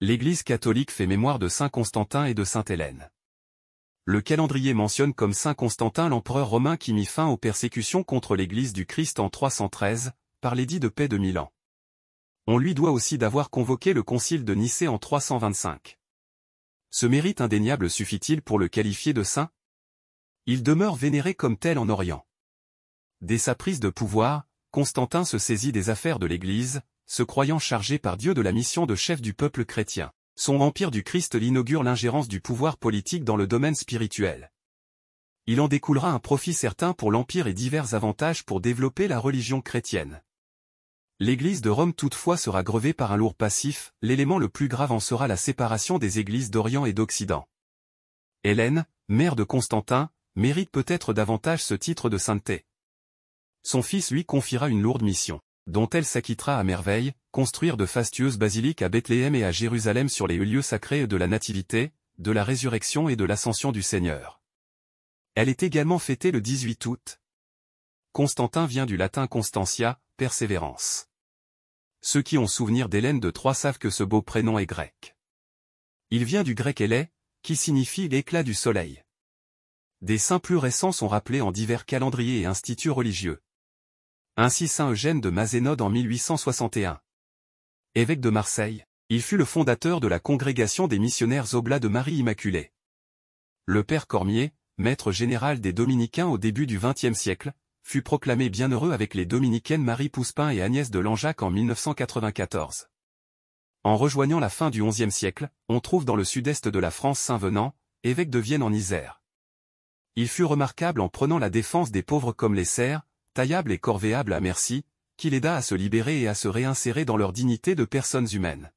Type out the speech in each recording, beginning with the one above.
L'Église catholique fait mémoire de saint Constantin et de sainte Hélène. Le calendrier mentionne comme saint Constantin l'empereur romain qui mit fin aux persécutions contre l'Église du Christ en 313, par l'édit de paix de Milan. On lui doit aussi d'avoir convoqué le concile de Nicée en 325. Ce mérite indéniable suffit-il pour le qualifier de saint? Il demeure vénéré comme tel en Orient. Dès sa prise de pouvoir, Constantin se saisit des affaires de l'Église, se croyant chargé par Dieu de la mission de chef du peuple chrétien. Son empire du Christ inaugure l'ingérence du pouvoir politique dans le domaine spirituel. Il en découlera un profit certain pour l'empire et divers avantages pour développer la religion chrétienne. L'Église de Rome toutefois sera grevée par un lourd passif, l'élément le plus grave en sera la séparation des églises d'Orient et d'Occident. Hélène, mère de Constantin, mérite peut-être davantage ce titre de sainteté. Son fils lui confiera une lourde mission, dont elle s'acquittera à merveille, construire de fastueuses basiliques à Bethléem et à Jérusalem sur les lieux sacrés de la Nativité, de la Résurrection et de l'Ascension du Seigneur. Elle est également fêtée le 18 août. Constantin vient du latin constantia, persévérance. Ceux qui ont souvenir d'Hélène de Troie savent que ce beau prénom est grec. Il vient du grec élé, qui signifie l'éclat du soleil. Des saints plus récents sont rappelés en divers calendriers et instituts religieux. Ainsi saint Eugène de Mazénode en 1861. Évêque de Marseille, il fut le fondateur de la congrégation des missionnaires Oblats de Marie Immaculée. Le père Cormier, maître général des dominicains au début du XXe siècle, fut proclamé bienheureux avec les dominicaines Marie Pouspin et Agnès de Langeac en 1994. En rejoignant la fin du XIe siècle, on trouve dans le sud-est de la France saint Venant, évêque de Vienne en Isère. Il fut remarquable en prenant la défense des pauvres comme les serfs, taillables et corvéables à merci, qu'il aida à se libérer et à se réinsérer dans leur dignité de personnes humaines.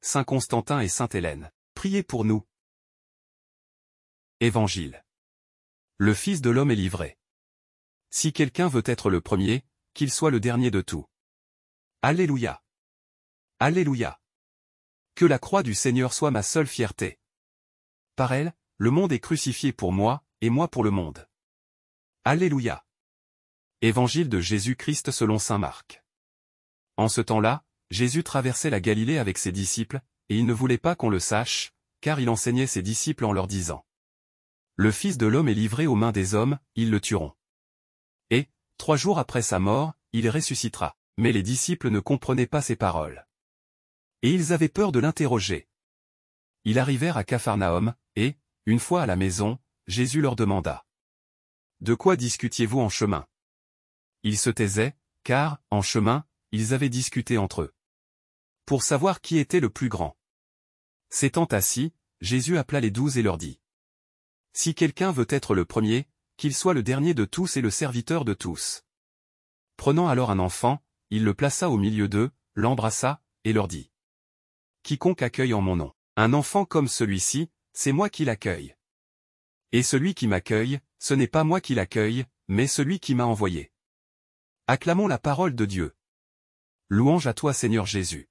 Saint Constantin et sainte Hélène, priez pour nous. Évangile. Le Fils de l'homme est livré. Si quelqu'un veut être le premier, qu'il soit le dernier de tout. Alléluia. Alléluia. Que la croix du Seigneur soit ma seule fierté. Par elle, le monde est crucifié pour moi, et moi pour le monde. Alléluia. Évangile de Jésus-Christ selon saint Marc. En ce temps-là, Jésus traversait la Galilée avec ses disciples, et il ne voulait pas qu'on le sache, car il enseignait ses disciples en leur disant: Le Fils de l'homme est livré aux mains des hommes, ils le tueront. Et, 3 jours après sa mort, il ressuscitera. Mais les disciples ne comprenaient pas ces paroles. Et ils avaient peur de l'interroger. Ils arrivèrent à Capharnaüm, et, une fois à la maison, Jésus leur demanda: De quoi discutiez-vous en chemin? Ils se taisaient, car, en chemin, ils avaient discuté entre eux. Pour savoir qui était le plus grand. S'étant assis, Jésus appela les 12 et leur dit: Si quelqu'un veut être le premier, qu'il soit le dernier de tous et le serviteur de tous. Prenant alors un enfant, il le plaça au milieu d'eux, l'embrassa, et leur dit: Quiconque accueille en mon nom un enfant comme celui-ci, c'est moi qui l'accueille. Et celui qui m'accueille, ce n'est pas moi qui l'accueille, mais celui qui m'a envoyé. Acclamons la parole de Dieu. Louange à toi Seigneur Jésus.